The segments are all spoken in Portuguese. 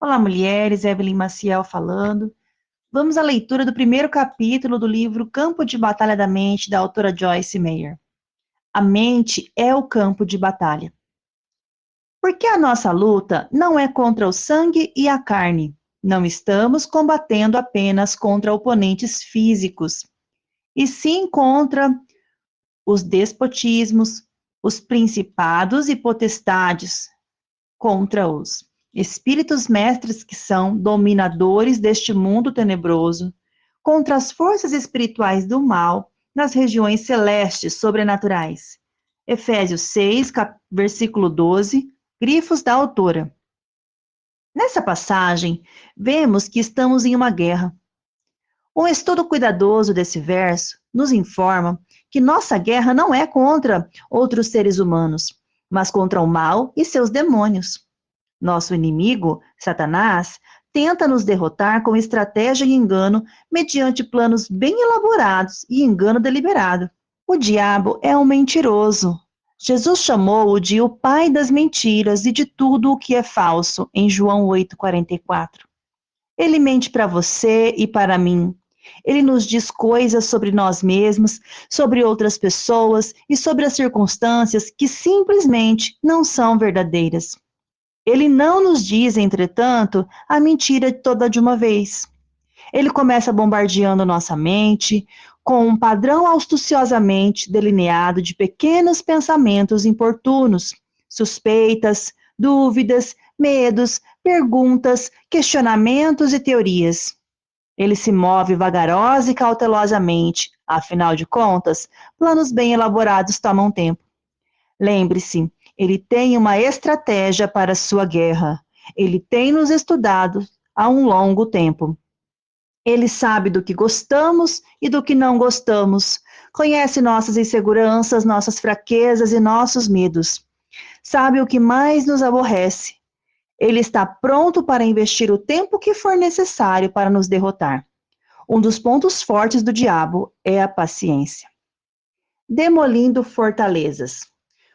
Olá, mulheres, Evelyn Maciel falando. Vamos à leitura do primeiro capítulo do livro Campo de Batalha da Mente, da autora Joyce Meyer. A mente é o campo de batalha. Porque a nossa luta não é contra o sangue e a carne. Não estamos combatendo apenas contra oponentes físicos, e sim contra os despotismos, os principados e potestades, contra os espíritos mestres que são dominadores deste mundo tenebroso, contra as forças espirituais do mal nas regiões celestes sobrenaturais. Efésios 6, versículo 12, grifos da autora. Nessa passagem, vemos que estamos em uma guerra. Um estudo cuidadoso desse verso nos informa que nossa guerra não é contra outros seres humanos, mas contra o mal e seus demônios. Nosso inimigo, Satanás, tenta nos derrotar com estratégia e engano mediante planos bem elaborados e engano deliberado. O diabo é um mentiroso. Jesus chamou-o de o pai das mentiras e de tudo o que é falso, em João 8,44. Ele mente para você e para mim. Ele nos diz coisas sobre nós mesmos, sobre outras pessoas e sobre as circunstâncias que simplesmente não são verdadeiras. Ele não nos diz, entretanto, a mentira toda de uma vez. Ele começa bombardeando nossa mente com um padrão astuciosamente delineado de pequenos pensamentos importunos, suspeitas, dúvidas, medos, perguntas, questionamentos e teorias. Ele se move vagarosa e cautelosamente, afinal de contas, planos bem elaborados tomam tempo. Lembre-se, ele tem uma estratégia para sua guerra. Ele tem nos estudado há um longo tempo. Ele sabe do que gostamos e do que não gostamos. Conhece nossas inseguranças, nossas fraquezas e nossos medos. Sabe o que mais nos aborrece. Ele está pronto para investir o tempo que for necessário para nos derrotar. Um dos pontos fortes do diabo é a paciência. Demolindo fortalezas.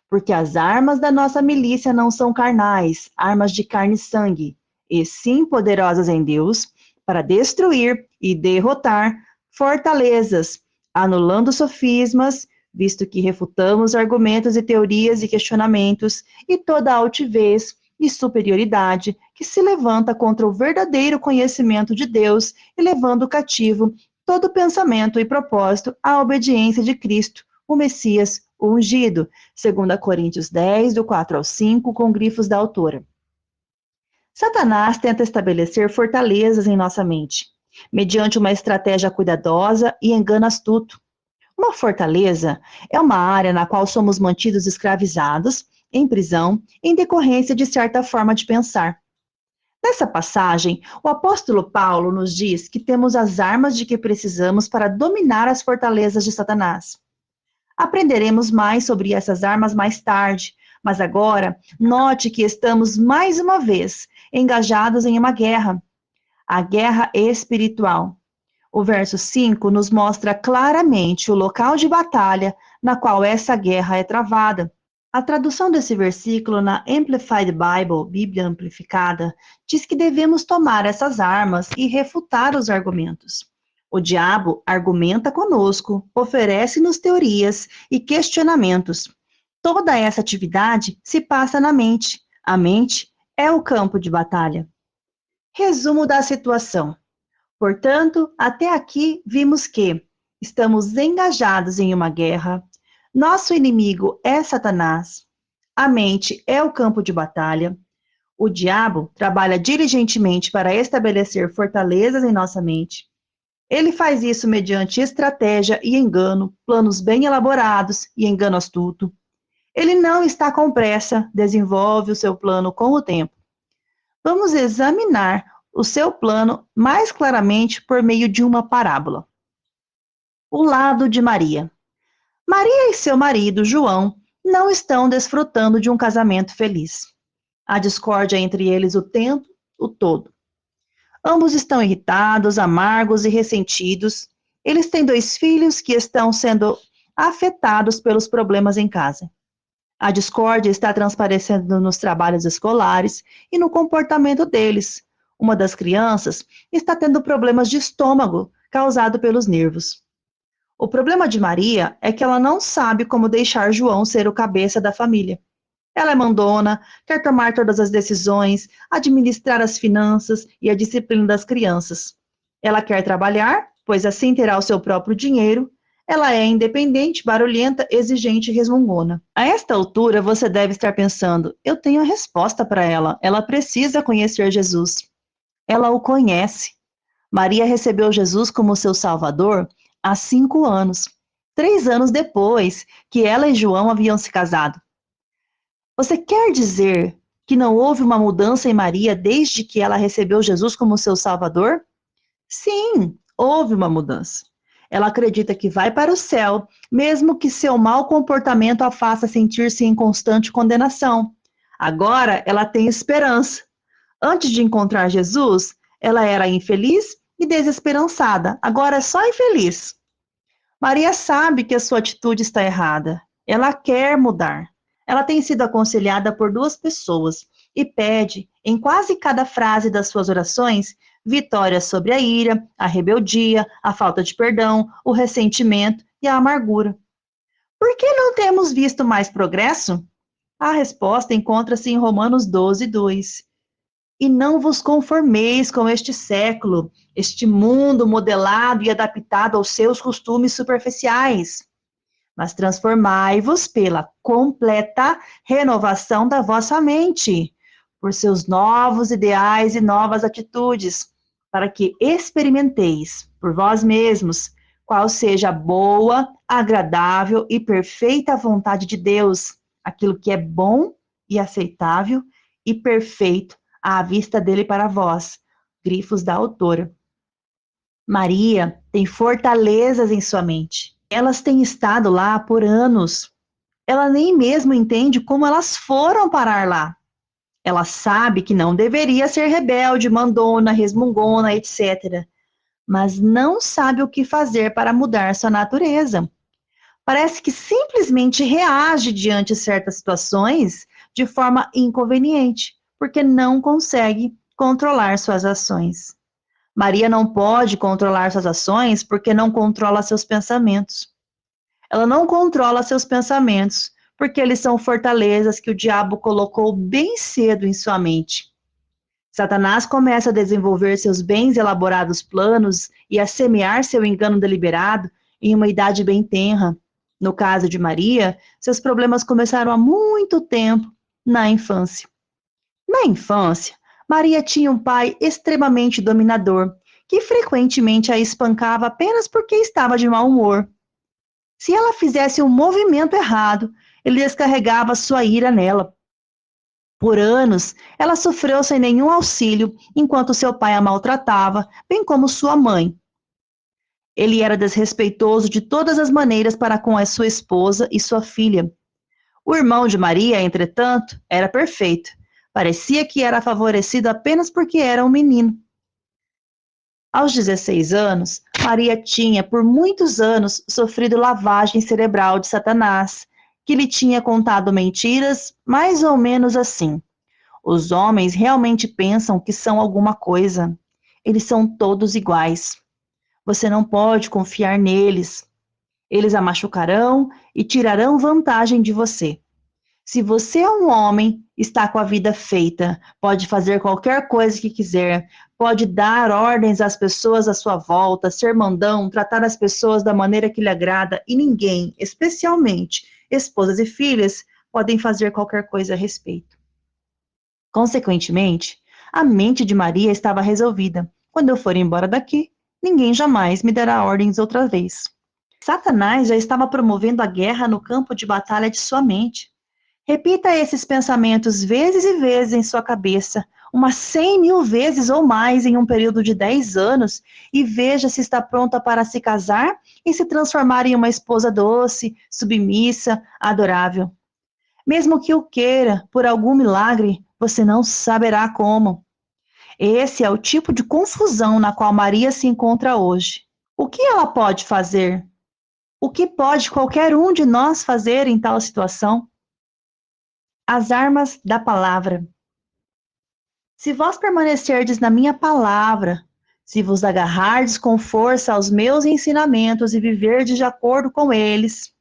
Porque as armas da nossa milícia não são carnais, armas de carne e sangue, e sim poderosas em Deus, para destruir e derrotar fortalezas, anulando sofismas, visto que refutamos argumentos e teorias e questionamentos, e toda altivez e superioridade que se levanta contra o verdadeiro conhecimento de Deus e levando cativo todo pensamento e propósito à obediência de Cristo, o Messias, o ungido, 2 Coríntios 10, do 4 ao 5, com grifos da autora. Satanás tenta estabelecer fortalezas em nossa mente, mediante uma estratégia cuidadosa e engano astuto. Uma fortaleza é uma área na qual somos mantidos escravizados, em prisão, em decorrência de certa forma de pensar. Nessa passagem, o apóstolo Paulo nos diz que temos as armas de que precisamos para dominar as fortalezas de Satanás. Aprenderemos mais sobre essas armas mais tarde, mas agora note que estamos mais uma vez engajados em uma guerra, a guerra espiritual. O verso 5 nos mostra claramente o local de batalha na qual essa guerra é travada. A tradução desse versículo na Amplified Bible, Bíblia Amplificada, diz que devemos tomar essas armas e refutar os argumentos. O diabo argumenta conosco, oferece-nos teorias e questionamentos. Toda essa atividade se passa na mente. A mente é o campo de batalha. Resumo da situação. Portanto, até aqui vimos que estamos engajados em uma guerra. Nosso inimigo é Satanás. A mente é o campo de batalha. O diabo trabalha diligentemente para estabelecer fortalezas em nossa mente. Ele faz isso mediante estratégia e engano, planos bem elaborados e engano astuto. Ele não está com pressa, desenvolve o seu plano com o tempo. Vamos examinar o seu plano mais claramente por meio de uma parábola. O lado de Maria. Maria e seu marido, João, não estão desfrutando de um casamento feliz. Há discórdia entre eles o tempo todo. Ambos estão irritados, amargos e ressentidos. Eles têm 2 filhos que estão sendo afetados pelos problemas em casa. A discórdia está transparecendo nos trabalhos escolares e no comportamento deles, Uma das crianças está tendo problemas de estômago causado pelos nervos. O problema de Maria é que ela não sabe como deixar João ser o cabeça da família. Ela é mandona, quer tomar todas as decisões, administrar as finanças e a disciplina das crianças. Ela quer trabalhar, pois assim terá o seu próprio dinheiro. Ela é independente, barulhenta, exigente e resmungona. A esta altura, você deve estar pensando: eu tenho a resposta para ela. Ela precisa conhecer Jesus. Ela o conhece. Maria recebeu Jesus como seu Salvador há 5 anos, 3 anos depois que ela e João haviam se casado. Você quer dizer que não houve uma mudança em Maria desde que ela recebeu Jesus como seu Salvador? Sim, houve uma mudança. Ela acredita que vai para o céu, mesmo que seu mau comportamento a faça sentir-se em constante condenação. Agora ela tem esperança. Antes de encontrar Jesus, ela era infeliz e desesperançada. Agora é só infeliz. Maria sabe que a sua atitude está errada. Ela quer mudar. Ela tem sido aconselhada por 2 pessoas e pede, em quase cada frase das suas orações, vitória sobre a ira, a rebeldia, a falta de perdão, o ressentimento e a amargura. Por que não temos visto mais progresso? A resposta encontra-se em Romanos 12:2. E não vos conformeis com este século, este mundo modelado e adaptado aos seus costumes superficiais, mas transformai-vos pela completa renovação da vossa mente, por seus novos ideais e novas atitudes, para que experimenteis por vós mesmos qual seja a boa, agradável e perfeita vontade de Deus, aquilo que é bom e aceitável e perfeito à vista dele para vós. Grifos da autora. Maria tem fortalezas em sua mente. Elas têm estado lá por anos. Ela nem mesmo entende como elas foram parar lá. Ela sabe que não deveria ser rebelde, mandona, resmungona, etc. Mas não sabe o que fazer para mudar sua natureza. Parece que simplesmente reage diante de certas situações de forma inconveniente, porque não consegue controlar suas ações. Maria não pode controlar suas ações porque não controla seus pensamentos. Ela não controla seus pensamentos porque eles são fortalezas que o diabo colocou bem cedo em sua mente. Satanás começa a desenvolver seus bem elaborados planos e a semear seu engano deliberado em uma idade bem tenra. No caso de Maria, seus problemas começaram há muito tempo, na infância. Na infância, Maria tinha um pai extremamente dominador, que frequentemente a espancava apenas porque estava de mau humor. Se ela fizesse um movimento errado, ele descarregava sua ira nela. Por anos, ela sofreu sem nenhum auxílio, enquanto seu pai a maltratava, bem como sua mãe. Ele era desrespeitoso de todas as maneiras para com a sua esposa e sua filha. O irmão de Maria, entretanto, era perfeito. Parecia que era favorecido apenas porque era um menino. Aos 16 anos, Maria tinha, por muitos anos, sofrido lavagem cerebral de Satanás, que lhe tinha contado mentiras, mais ou menos assim: os homens realmente pensam que são alguma coisa. Eles são todos iguais. Você não pode confiar neles. Eles a machucarão e tirarão vantagem de você. Se você é um homem, está com a vida feita, pode fazer qualquer coisa que quiser, pode dar ordens às pessoas à sua volta, ser mandão, tratar as pessoas da maneira que lhe agrada, e ninguém, especialmente esposas e filhas, podem fazer qualquer coisa a respeito. Consequentemente, a mente de Maria estava resolvida. Quando eu for embora daqui, ninguém jamais me dará ordens outra vez. Satanás já estava promovendo a guerra no campo de batalha de sua mente. Repita esses pensamentos vezes e vezes em sua cabeça, umas 100.000 vezes ou mais em um período de 10 anos, e veja se está pronta para se casar e se transformar em uma esposa doce, submissa, adorável. Mesmo que o queira, por algum milagre, você não saberá como. Esse é o tipo de confusão na qual Maria se encontra hoje. O que ela pode fazer? O que pode qualquer um de nós fazer em tal situação? As armas da palavra. Se vós permanecerdes na minha palavra, se vos agarrardes com força aos meus ensinamentos e viverdes de acordo com eles,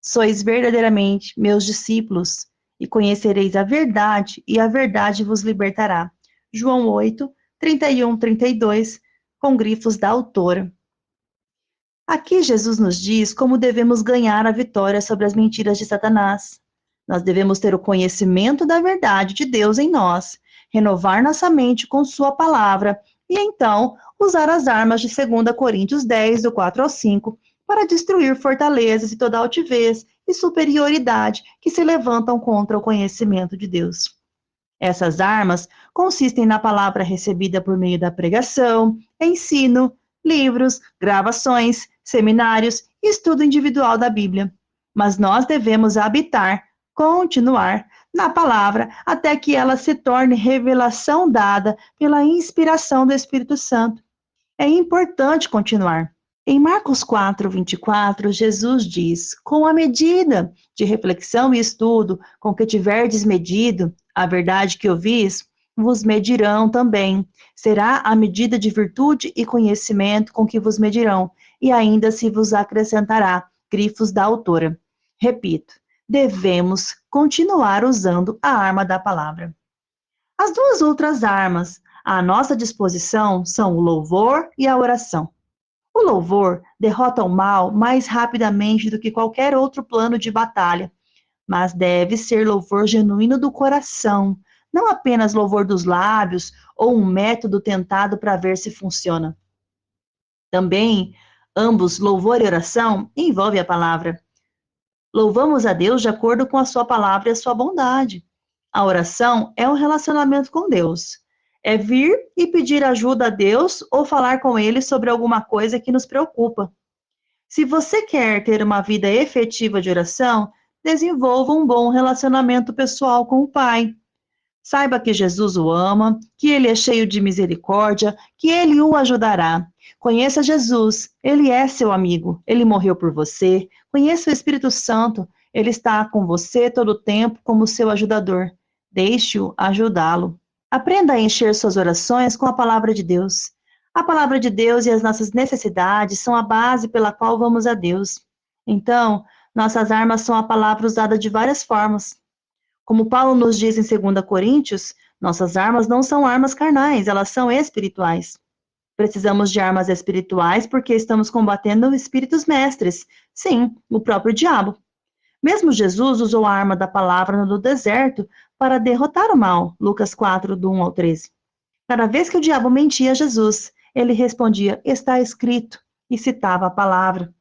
sois verdadeiramente meus discípulos, e conhecereis a verdade, e a verdade vos libertará. João 8, 31, 32, com grifos da autora. Aqui Jesus nos diz como devemos ganhar a vitória sobre as mentiras de Satanás. Nós devemos ter o conhecimento da verdade de Deus em nós, renovar nossa mente com sua palavra e então usar as armas de 2 Coríntios 10, do 4 ao 5, para destruir fortalezas e toda altivez e superioridade que se levantam contra o conhecimento de Deus. Essas armas consistem na palavra recebida por meio da pregação, ensino, livros, gravações, seminários e estudo individual da Bíblia. Mas nós devemos habitar, continuar na palavra até que ela se torne revelação dada pela inspiração do Espírito Santo. É importante continuar. Em Marcos 4, 24, Jesus diz: com a medida de reflexão e estudo com que tiverdes medido a verdade que ouvis, vos medirão também. Será a medida de virtude e conhecimento com que vos medirão, e ainda se vos acrescentará. Grifos da autora. Repito, devemos continuar usando a arma da palavra. As duas outras armas à nossa disposição são o louvor e a oração. O louvor derrota o mal mais rapidamente do que qualquer outro plano de batalha, mas deve ser louvor genuíno do coração, não apenas louvor dos lábios ou um método tentado para ver se funciona. Também, ambos, louvor e oração, envolvem a palavra. Louvamos a Deus de acordo com a sua palavra e a sua bondade. A oração é um relacionamento com Deus. É vir e pedir ajuda a Deus ou falar com Ele sobre alguma coisa que nos preocupa. Se você quer ter uma vida efetiva de oração, desenvolva um bom relacionamento pessoal com o Pai. Saiba que Jesus o ama, que Ele é cheio de misericórdia, que Ele o ajudará. Conheça Jesus, Ele é seu amigo, Ele morreu por você. Conheça o Espírito Santo, Ele está com você todo o tempo como seu ajudador. Deixe-o ajudá-lo. Aprenda a encher suas orações com a palavra de Deus. A palavra de Deus e as nossas necessidades são a base pela qual vamos a Deus. Então, nossas armas são a palavra usada de várias formas. Como Paulo nos diz em 2 Coríntios, nossas armas não são armas carnais, elas são espirituais. Precisamos de armas espirituais porque estamos combatendo espíritos mestres, sim, o próprio diabo. Mesmo Jesus usou a arma da palavra no deserto para derrotar o mal, Lucas 4, do 1 ao 13. Cada vez que o diabo mentia a Jesus, ele respondia, está escrito, e citava a palavra.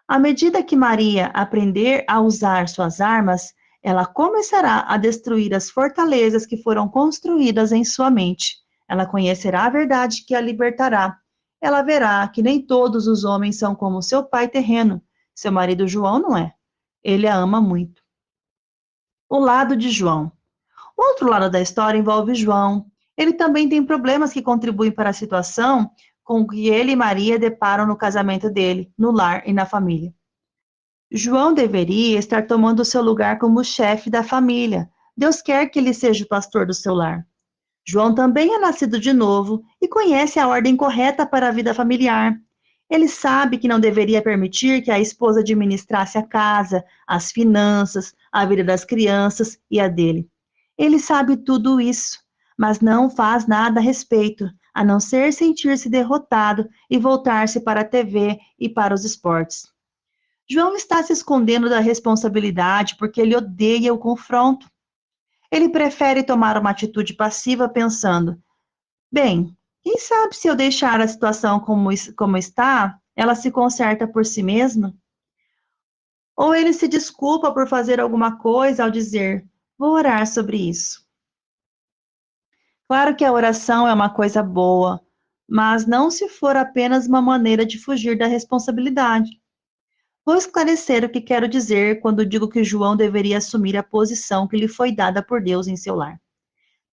À medida que Maria aprender a usar suas armas, ela começará a destruir as fortalezas que foram construídas em sua mente. Ela conhecerá a verdade que a libertará. Ela verá que nem todos os homens são como seu pai terreno. Seu marido João não é. Ele a ama muito. O lado de João. O outro lado da história envolve João. Ele também tem problemas que contribuem para a situação com que ele e Maria deparam no casamento dele, no lar e na família. João deveria estar tomando seu lugar como chefe da família. Deus quer que ele seja o pastor do seu lar. João também é nascido de novo e conhece a ordem correta para a vida familiar. Ele sabe que não deveria permitir que a esposa administrasse a casa, as finanças, a vida das crianças e a dele. Ele sabe tudo isso, mas não faz nada a respeito, a não ser sentir-se derrotado e voltar-se para a TV e para os esportes. João está se escondendo da responsabilidade porque ele odeia o confronto. Ele prefere tomar uma atitude passiva pensando, bem, quem sabe se eu deixar a situação como está, ela se conserta por si mesma? Ou ele se desculpa por fazer alguma coisa ao dizer, vou orar sobre isso. Claro que a oração é uma coisa boa, mas não se for apenas uma maneira de fugir da responsabilidade. Vou esclarecer o que quero dizer quando digo que João deveria assumir a posição que lhe foi dada por Deus em seu lar.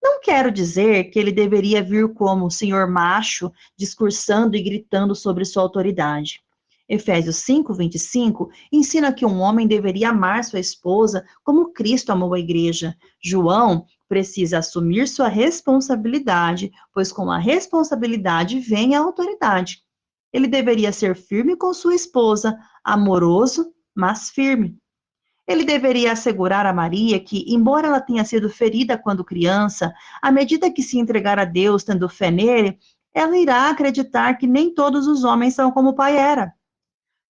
Não quero dizer que ele deveria vir como o senhor macho, discursando e gritando sobre sua autoridade. Efésios 5:25 ensina que um homem deveria amar sua esposa como Cristo amou a igreja. João precisa assumir sua responsabilidade, pois com a responsabilidade vem a autoridade. Ele deveria ser firme com sua esposa, amoroso, mas firme. Ele deveria assegurar a Maria que, embora ela tenha sido ferida quando criança, à medida que se entregar a Deus, tendo fé nele, ela irá acreditar que nem todos os homens são como o pai era.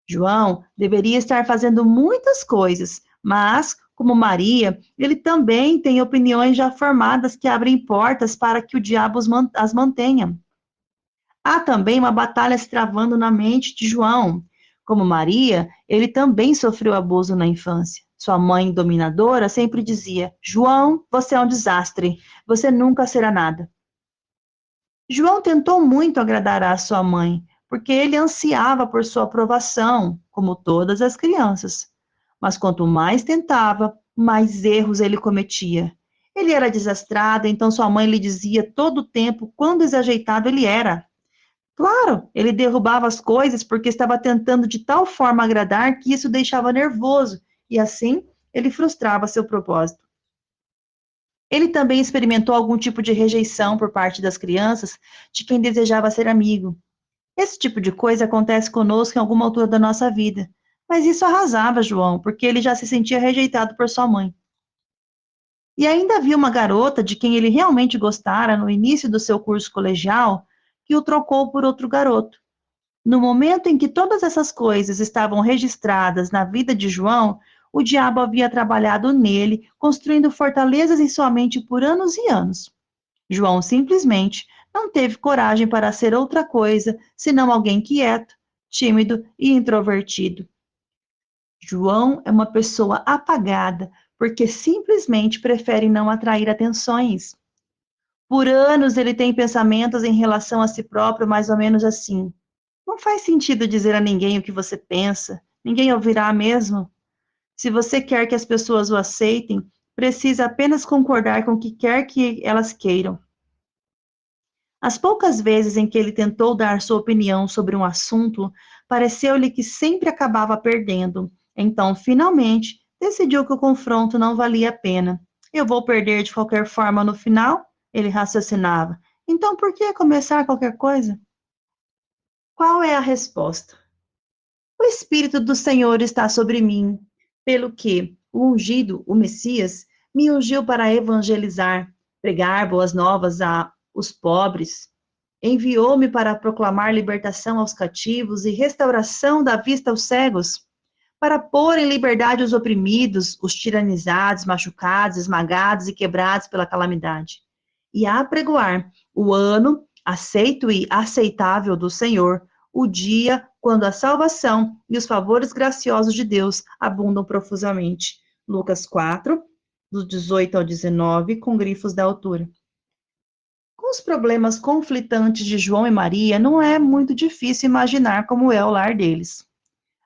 João deveria estar fazendo muitas coisas, mas, como Maria, ele também tem opiniões já formadas que abrem portas para que o diabo as mantenha. Há também uma batalha se travando na mente de João. Como Maria, ele também sofreu abuso na infância. Sua mãe dominadora sempre dizia: João, você é um desastre, você nunca será nada. João tentou muito agradar à sua mãe, porque ele ansiava por sua aprovação, como todas as crianças. Mas quanto mais tentava, mais erros ele cometia. Ele era desastrado, então sua mãe lhe dizia todo o tempo quão desajeitado ele era. Claro, ele derrubava as coisas porque estava tentando de tal forma agradar que isso o deixava nervoso, e assim ele frustrava seu propósito. Ele também experimentou algum tipo de rejeição por parte das crianças de quem desejava ser amigo. Esse tipo de coisa acontece conosco em alguma altura da nossa vida, mas isso arrasava João, porque ele já se sentia rejeitado por sua mãe. E ainda havia uma garota de quem ele realmente gostara no início do seu curso colegial, que o trocou por outro garoto. No momento em que todas essas coisas estavam registradas na vida de João, o diabo havia trabalhado nele, construindo fortalezas em sua mente por anos e anos. João simplesmente não teve coragem para ser outra coisa senão alguém quieto, tímido e introvertido. João é uma pessoa apagada porque simplesmente prefere não atrair atenções. Por anos ele tem pensamentos em relação a si próprio mais ou menos assim: não faz sentido dizer a ninguém o que você pensa, ninguém ouvirá mesmo. Se você quer que as pessoas o aceitem, precisa apenas concordar com o que quer que elas queiram. As poucas vezes em que ele tentou dar sua opinião sobre um assunto, pareceu-lhe que sempre acabava perdendo. Então, finalmente, decidiu que o confronto não valia a pena. Eu vou perder de qualquer forma no final? Ele raciocinava. Então, por que começar qualquer coisa? Qual é a resposta? O Espírito do Senhor está sobre mim, pelo que o ungido, o Messias, me ungiu para evangelizar, pregar boas novas aos pobres. Enviou-me para proclamar libertação aos cativos e restauração da vista aos cegos, para pôr em liberdade os oprimidos, os tiranizados, machucados, esmagados e quebrados pela calamidade, e a apregoar o ano aceito e aceitável do Senhor, o dia quando a salvação e os favores graciosos de Deus abundam profusamente. Lucas 4, do 18 ao 19, com grifos da altura. Com os problemas conflitantes de João e Maria, não é muito difícil imaginar como é o lar deles.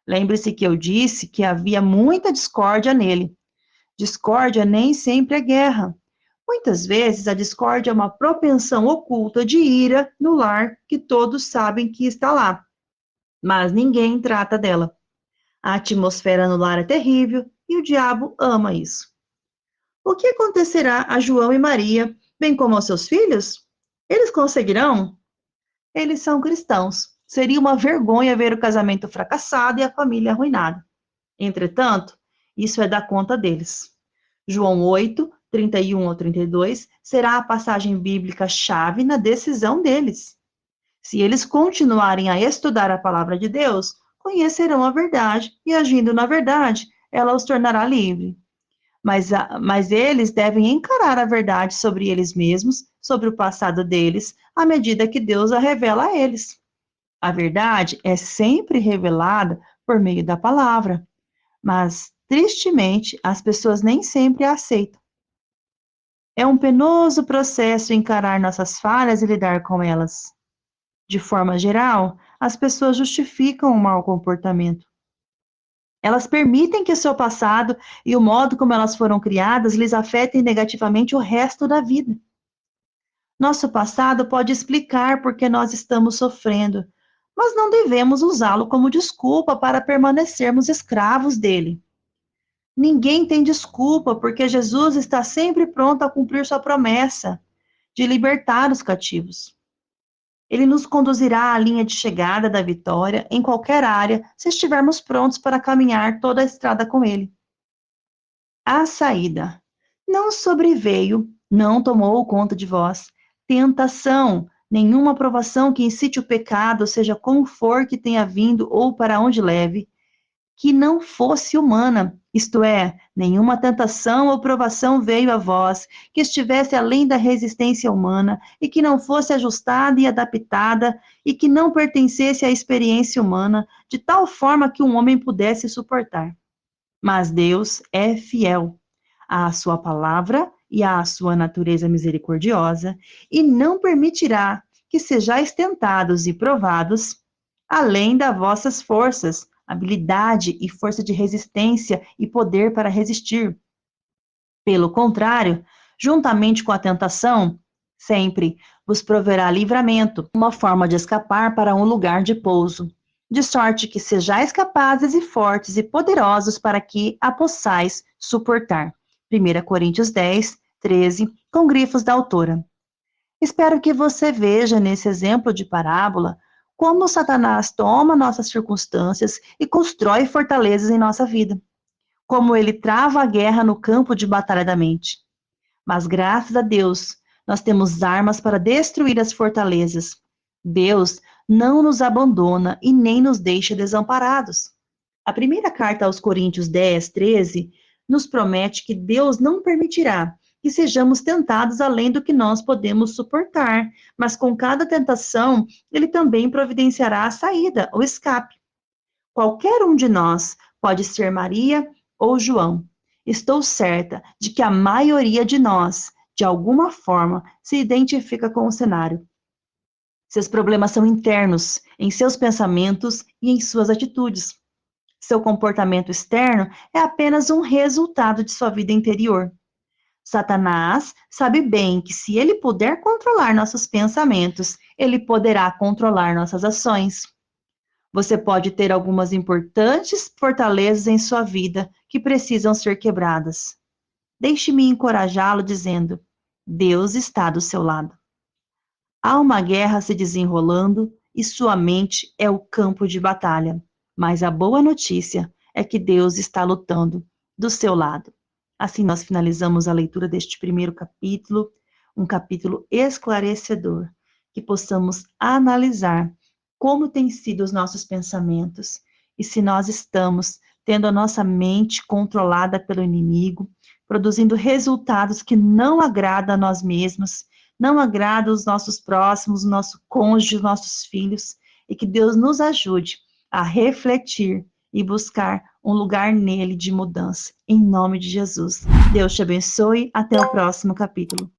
Lembre-se que eu disse que havia muita discórdia nele. Discórdia nem sempre é guerra. Muitas vezes a discórdia é uma propensão oculta de ira no lar que todos sabem que está lá, mas ninguém trata dela. A atmosfera no lar é terrível e o diabo ama isso. O que acontecerá a João e Maria, bem como aos seus filhos? Eles conseguirão? Eles são cristãos. Seria uma vergonha ver o casamento fracassado e a família arruinada. Entretanto, isso é da conta deles. João 8, 31 ao 32 será a passagem bíblica chave na decisão deles. Se eles continuarem a estudar a palavra de Deus, conhecerão a verdade e, agindo na verdade, ela os tornará livres. Mas eles devem encarar a verdade sobre eles mesmos, sobre o passado deles, à medida que Deus a revela a eles. A verdade é sempre revelada por meio da palavra, mas, tristemente, as pessoas nem sempre a aceitam. É um penoso processo encarar nossas falhas e lidar com elas. De forma geral, as pessoas justificam o mau comportamento. Elas permitem que o seu passado e o modo como elas foram criadas lhes afetem negativamente o resto da vida. Nosso passado pode explicar por que nós estamos sofrendo, mas não devemos usá-lo como desculpa para permanecermos escravos dele. Ninguém tem desculpa, porque Jesus está sempre pronto a cumprir sua promessa de libertar os cativos. Ele nos conduzirá à linha de chegada da vitória em qualquer área, se estivermos prontos para caminhar toda a estrada com ele. A saída. Não sobreveio, não tomou conta de vós, tentação, nenhuma provação que incite o pecado, seja como for que tenha vindo ou para onde leve, que não fosse humana, isto é, nenhuma tentação ou provação veio a vós que estivesse além da resistência humana e que não fosse ajustada e adaptada e que não pertencesse à experiência humana, de tal forma que um homem pudesse suportar. Mas Deus é fiel à sua palavra e à sua natureza misericordiosa e não permitirá que sejais tentados e provados além das vossas forças, habilidade e força de resistência e poder para resistir. Pelo contrário, juntamente com a tentação, sempre vos proverá livramento, uma forma de escapar para um lugar de pouso, de sorte que sejais capazes e fortes e poderosos para que a possais suportar. 1 Coríntios 10, 13, com grifos da autora. Espero que você veja nesse exemplo de parábola como Satanás toma nossas circunstâncias e constrói fortalezas em nossa vida, como ele trava a guerra no campo de batalha da mente. Mas graças a Deus, nós temos armas para destruir as fortalezas. Deus não nos abandona e nem nos deixa desamparados. A primeira carta aos Coríntios 10, 13 nos promete que Deus não permitirá que sejamos tentados além do que nós podemos suportar, mas com cada tentação, Ele também providenciará a saída, o escape. Qualquer um de nós pode ser Maria ou João. Estou certa de que a maioria de nós, de alguma forma, se identifica com o cenário. Seus problemas são internos, em seus pensamentos e em suas atitudes. Seu comportamento externo é apenas um resultado de sua vida interior. Satanás sabe bem que se ele puder controlar nossos pensamentos, ele poderá controlar nossas ações. Você pode ter algumas importantes fortalezas em sua vida que precisam ser quebradas. Deixe-me encorajá-lo dizendo: Deus está do seu lado. Há uma guerra se desenrolando e sua mente é o campo de batalha. Mas a boa notícia é que Deus está lutando do seu lado. Assim, nós finalizamos a leitura deste primeiro capítulo, um capítulo esclarecedor, que possamos analisar como têm sido os nossos pensamentos e se nós estamos tendo a nossa mente controlada pelo inimigo, produzindo resultados que não agradam a nós mesmos, não agradam os nossos próximos, o nosso cônjuge, os nossos filhos, e que Deus nos ajude a refletir e buscar um lugar nele de mudança. Em nome de Jesus. Deus te abençoe. Até o próximo capítulo.